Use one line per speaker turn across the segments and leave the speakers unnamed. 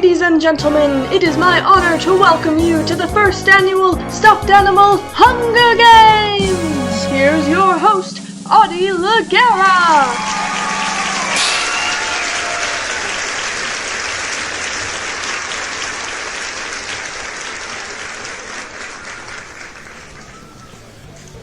Ladies and gentlemen, it is my honor to welcome you to the first annual Stuffed Animal Hunger Games! Here's your host, Audie Laguerra!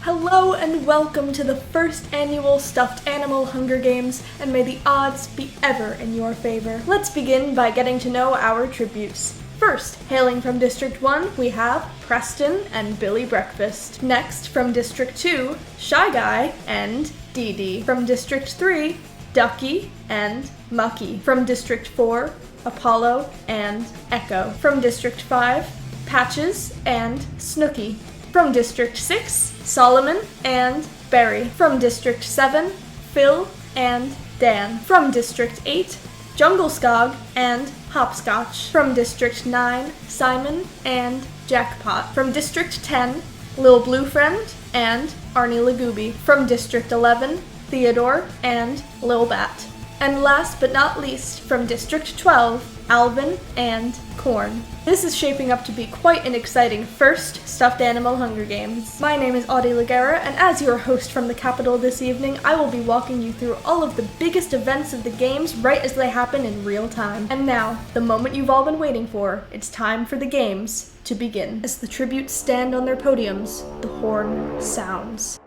Hello and welcome to the first annual Stuffed Animal Hunger Games, and may the odds be ever in your favor. Let's begin by getting to know our tributes. First, hailing from District 1, we have Preston and Billy Breakfast. Next, from District 2, Shy Guy and Dee Dee. From District 3, Ducky and Mucky. From District 4, Apollo and Echo. From District 5, Patches and Snooky. From District 6, Solomon and Barry. From District 7, Phil and Dan. From District 8, Jungle Skog and Hopscotch. From District 9, Simon and Jackpot. From District 10, Lil Blue Friend and Arnie Lagooby. From District 11, Theodore and Lil Bat. And last but not least, from District 12, Alvin and Corn. This is shaping up to be quite an exciting first Stuffed Animal Hunger Games. My name is Audie Laguerra, and as your host from the capital this evening, I will be walking you through all of the biggest events of the games right as they happen in real time. And now, the moment you've all been waiting for, it's time for the games to begin. As the tributes stand on their podiums, the horn sounds.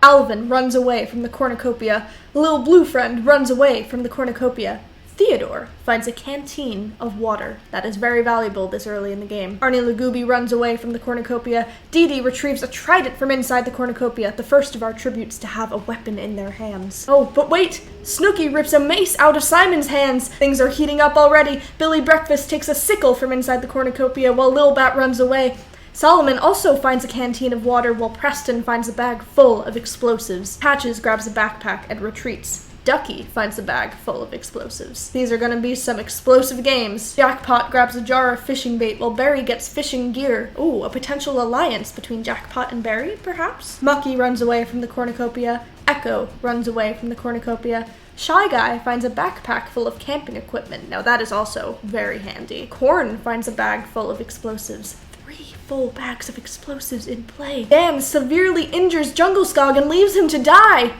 Alvin runs away from the cornucopia. Lil Blue Friend runs away from the cornucopia. Theodore finds a canteen of water that is very valuable this early in the game. Arnie Lagooby runs away from the cornucopia. Dee Dee retrieves a trident from inside the cornucopia, the first of our tributes to have a weapon in their hands. Oh, but wait! Snooky rips a mace out of Simon's hands! Things are heating up already. Billy Breakfast takes a sickle from inside the cornucopia while Lil Bat runs away. Solomon also finds a canteen of water while Preston finds a bag full of explosives. Patches grabs a backpack and retreats. Ducky finds a bag full of explosives. These are gonna be some explosive games. Jackpot grabs a jar of fishing bait while Barry gets fishing gear. Ooh, a potential alliance between Jackpot and Barry, perhaps? Mucky runs away from the cornucopia. Echo runs away from the cornucopia. Shy Guy finds a backpack full of camping equipment. Now that is also very handy. Corn finds a bag full of explosives. 3 full bags of explosives in play. Dan severely injures Jungle Skog and leaves him to die.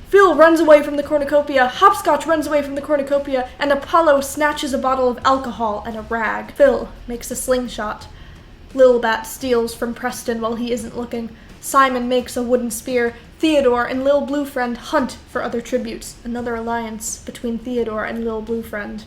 Phil runs away from the cornucopia, Hopscotch runs away from the cornucopia, and Apollo snatches a bottle of alcohol and a rag. Phil makes a slingshot. Lil Bat steals from Preston while he isn't looking. Simon makes a wooden spear. Theodore and Lil Blue Friend hunt for other tributes, another alliance between Theodore and Lil Blue Friend.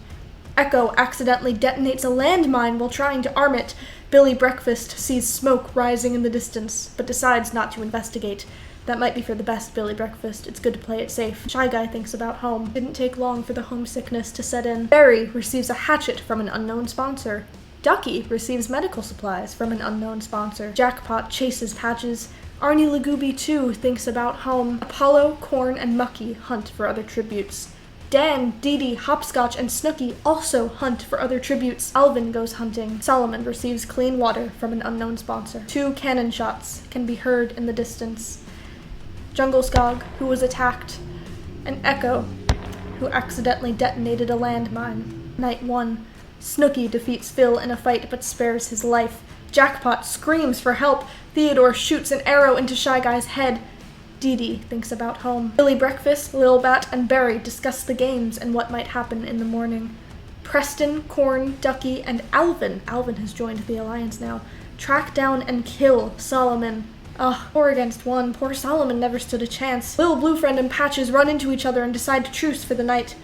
Echo accidentally detonates a landmine while trying to arm it. Billy Breakfast sees smoke rising in the distance, but decides not to investigate. That might be for the best, Billy Breakfast. It's good to play it safe. Shy Guy thinks about home. Didn't take long for the homesickness to set in. Barry receives a hatchet from an unknown sponsor. Ducky receives medical supplies from an unknown sponsor. Jackpot chases Patches. Arnie Lagooby too thinks about home. Apollo, Corn, and Mucky hunt for other tributes. Dan, Dee Dee, Hopscotch, and Snooky also hunt for other tributes. Alvin goes hunting. Solomon receives clean water from an unknown sponsor. 2 cannon shots can be heard in the distance. Jungle Skog, who was attacked, and Echo, who accidentally detonated a landmine. Night 1. Snooky defeats Phil in a fight but spares his life. Jackpot screams for help. Theodore shoots an arrow into Shy Guy's head. Dee Dee thinks about home. Billy Breakfast, Lil Bat, and Barry discuss the games and what might happen in the morning. Preston, Corn, Ducky, and Alvin has joined the alliance now, track down and kill Solomon. 4 against 1. Poor Solomon never stood a chance. Lil Blue Friend and Patches run into each other and decide to truce for the night.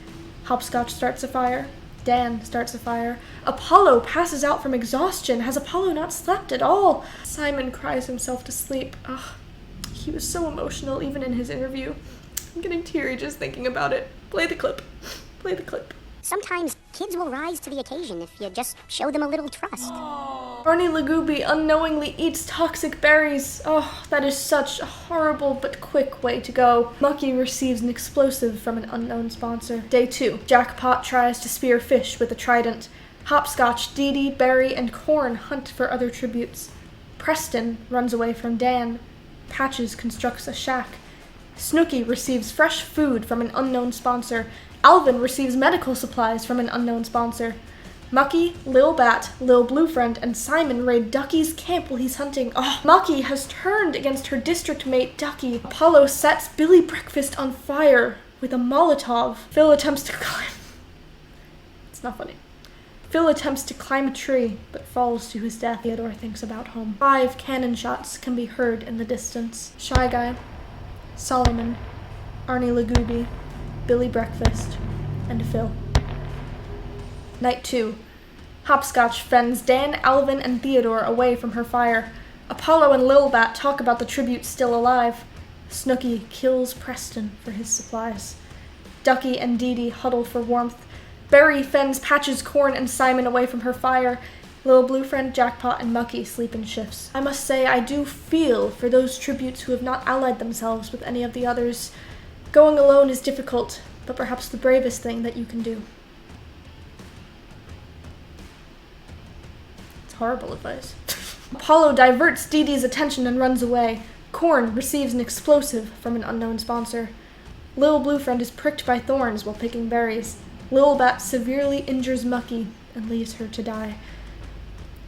Hopscotch starts a fire. Dan starts a fire. Apollo passes out from exhaustion. Has Apollo not slept at all? Simon cries himself to sleep. He was so emotional even in his interview. I'm getting teary just thinking about it. Play the clip. Play the clip.
Sometimes kids will rise to the occasion if you just show them a little trust.
Arnie Lagooby unknowingly eats toxic berries. That is such a horrible but quick way to go. Mucky receives an explosive from an unknown sponsor. Day 2. Jackpot tries to spear fish with a trident. Hopscotch, Dee Dee, Barry, and Corn hunt for other tributes. Preston runs away from Dan. Patches constructs a shack. Snooky receives fresh food from an unknown sponsor. Alvin receives medical supplies from an unknown sponsor. Mucky, Lil Bat, Lil Blue Friend, and Simon raid Ducky's camp while he's hunting. Oh, Mucky has turned against her district mate, Ducky. Apollo sets Billy Breakfast on fire with a Molotov. Phil attempts to climb... It's not funny. Phil attempts to climb a tree, but falls to his death. Theodore thinks about home. 5 cannon shots can be heard in the distance. Shy Guy, Solomon, Arnie Lagooby, Billy Breakfast, and Phil. Night 2. Hopscotch fends Dan, Alvin, and Theodore away from her fire. Apollo and Lil Bat talk about the tribute still alive. Snooky kills Preston for his supplies. Ducky and Dee Dee huddle for warmth. Barry fends Patches, Corn, and Simon away from her fire. Lil Blue Friend, Jackpot, and Mucky sleep in shifts. I must say, I do feel for those tributes who have not allied themselves with any of the others. Going alone is difficult, but perhaps the bravest thing that you can do. It's horrible advice. Apollo diverts Dee Dee's attention and runs away. Corn receives an explosive from an unknown sponsor. Lil Blue Friend is pricked by thorns while picking berries. Lil Bat severely injures Mucky and leaves her to die.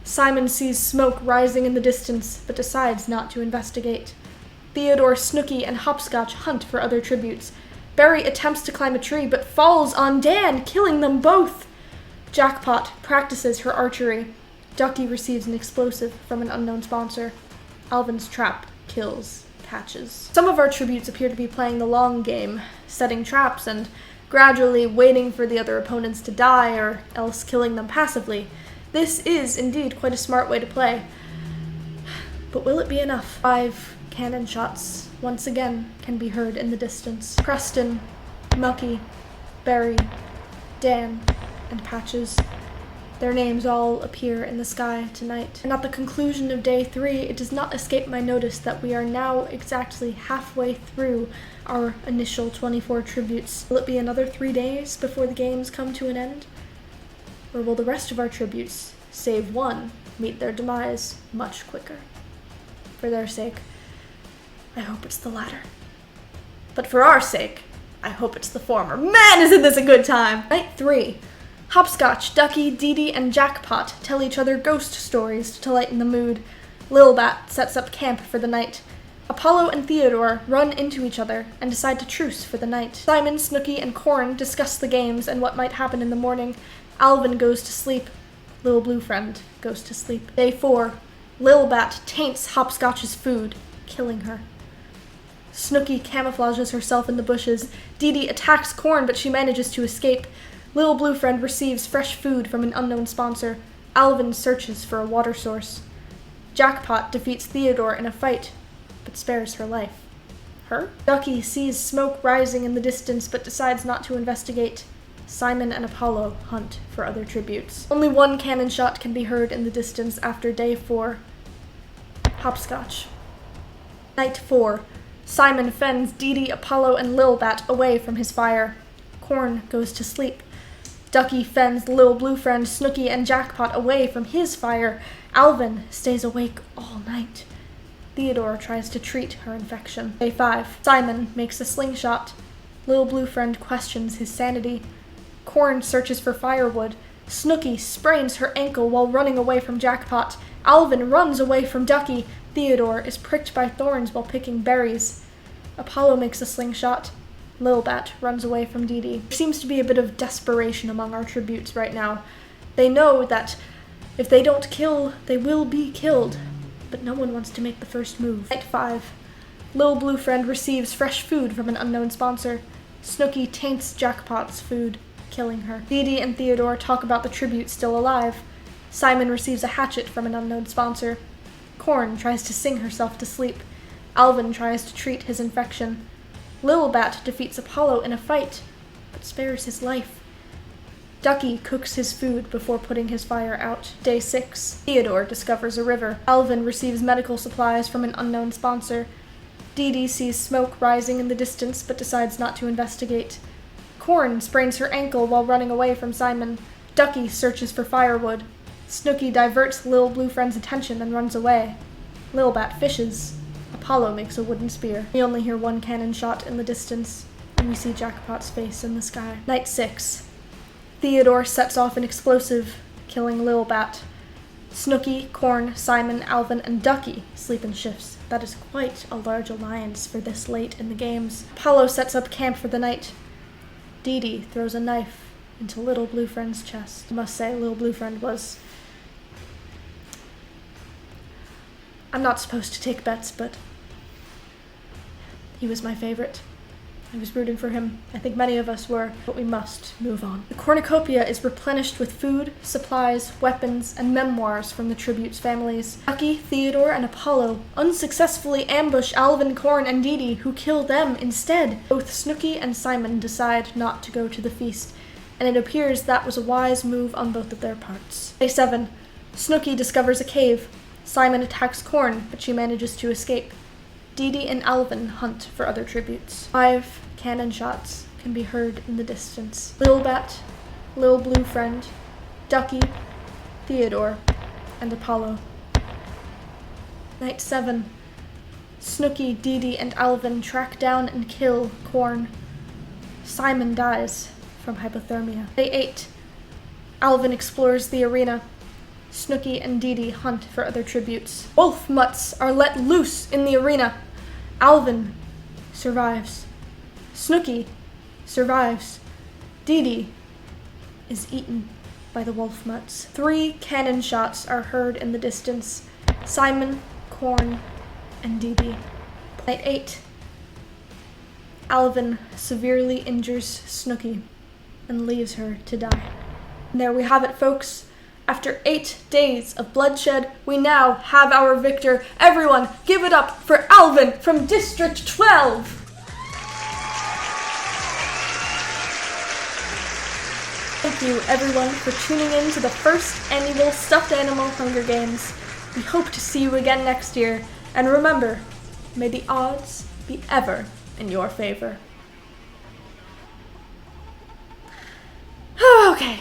Simon sees smoke rising in the distance, but decides not to investigate. Theodore, Snooky, and Hopscotch hunt for other tributes. Barry attempts to climb a tree, but falls on Dan, killing them both. Jackpot practices her archery. Ducky receives an explosive from an unknown sponsor. Alvin's trap kills Patches. Some of our tributes appear to be playing the long game, setting traps and gradually waiting for the other opponents to die or else killing them passively. This is indeed quite a smart way to play. But will it be enough? 5 cannon shots once again can be heard in the distance. Preston, Mucky, Barry, Dan, and Patches. Their names all appear in the sky tonight. And at the conclusion of day 3, it does not escape my notice that we are now exactly halfway through our initial 24 tributes. Will it be another 3 days before the games come to an end? Or will the rest of our tributes, save one, meet their demise much quicker? For their sake, I hope it's the latter. But for our sake, I hope it's the former. Man, isn't this a good time! Night 3. Hopscotch, Ducky, Dee Dee, and Jackpot tell each other ghost stories to lighten the mood. Lil Bat sets up camp for the night. Apollo and Theodore run into each other and decide to truce for the night. Simon, Snooky, and Corn discuss the games and what might happen in the morning. Alvin goes to sleep. Lil Blue Friend goes to sleep. Day 4. Lil Bat taints Hopscotch's food, killing her. Snooky camouflages herself in the bushes. Dee Dee attacks Corn, but she manages to escape. Lil Blue Friend receives fresh food from an unknown sponsor. Alvin searches for a water source. Jackpot defeats Theodore in a fight, but spares her life. Her? Ducky sees smoke rising in the distance, but decides not to investigate. Simon and Apollo hunt for other tributes. Only 1 cannon shot can be heard in the distance after day 4. Hopscotch. Night 4. Simon fends Dee Dee, Apollo, and Lil Bat away from his fire. Corn goes to sleep. Ducky fends Lil Blue Friend, Snooky, and Jackpot away from his fire. Alvin stays awake all night. Theodore tries to treat her infection. Day 5. Simon makes a slingshot. Lil Blue Friend questions his sanity. Corn searches for firewood. Snooky sprains her ankle while running away from Jackpot. Alvin runs away from Ducky. Theodore is pricked by thorns while picking berries. Apollo makes a slingshot. Lil Bat runs away from Dee Dee. There seems to be a bit of desperation among our tributes right now. They know that if they don't kill, they will be killed, but no one wants to make the first move. Night 5. Lil Blue Friend receives fresh food from an unknown sponsor. Snooky taints Jackpot's food, killing her. Dee Dee and Theodore talk about the tribute still alive. Simon receives a hatchet from an unknown sponsor. Corn tries to sing herself to sleep. Alvin tries to treat his infection. Lil Bat defeats Apollo in a fight, but spares his life. Ducky cooks his food before putting his fire out. Day 6. Theodore discovers a river. Alvin receives medical supplies from an unknown sponsor. Dee Dee sees smoke rising in the distance, but decides not to investigate. Corn sprains her ankle while running away from Simon. Ducky searches for firewood. Snooky diverts Lil Blue Friend's attention and runs away. Lil Bat fishes. Apollo makes a wooden spear. We only hear 1 cannon shot in the distance, and we see Jackpot's face in the sky. Night 6. Theodore sets off an explosive, killing Lil Bat. Snooky, Corn, Simon, Alvin, and Ducky sleep in shifts. That is quite a large alliance for this late in the games. Apollo sets up camp for the night. Dee Dee throws a knife into Little Blue Friend's chest. I must say, Little Blue Friend was... I'm not supposed to take bets, but he was my favorite. I was rooting for him. I think many of us were, but we must move on. The cornucopia is replenished with food, supplies, weapons, and memoirs from the tribute's families. Ducky, Theodore, and Apollo unsuccessfully ambush Alvin, Corn, and Dee Dee, who kill them instead. Both Snooky and Simon decide not to go to the feast, and it appears that was a wise move on both of their parts. Day 7. Snooky discovers a cave. Simon attacks Corn, but she manages to escape. Dee Dee and Alvin hunt for other tributes. 5 cannon shots can be heard in the distance. Lil Bat, Lil Blue Friend, Ducky, Theodore, and Apollo. Night 7. Snooky, Dee Dee, and Alvin track down and kill Corn. Simon dies from hypothermia. Day 8. Alvin explores the arena. Snooky and Dee Dee hunt for other tributes. Wolf mutts are let loose in the arena. Alvin survives. Snooky survives. Dee Dee is eaten by the wolf mutts. 3 cannon shots are heard in the distance. Simon, Corn, and Dee Dee. Night 8. Alvin severely injures Snooky and leaves her to die. And there we have it, folks. After 8 days of bloodshed, we now have our victor. Everyone, give it up for Alvin from District 12! Thank you, everyone, for tuning in to the first annual Stuffed Animal Hunger Games. We hope to see you again next year. And remember, may the odds be ever in your favor. Okay.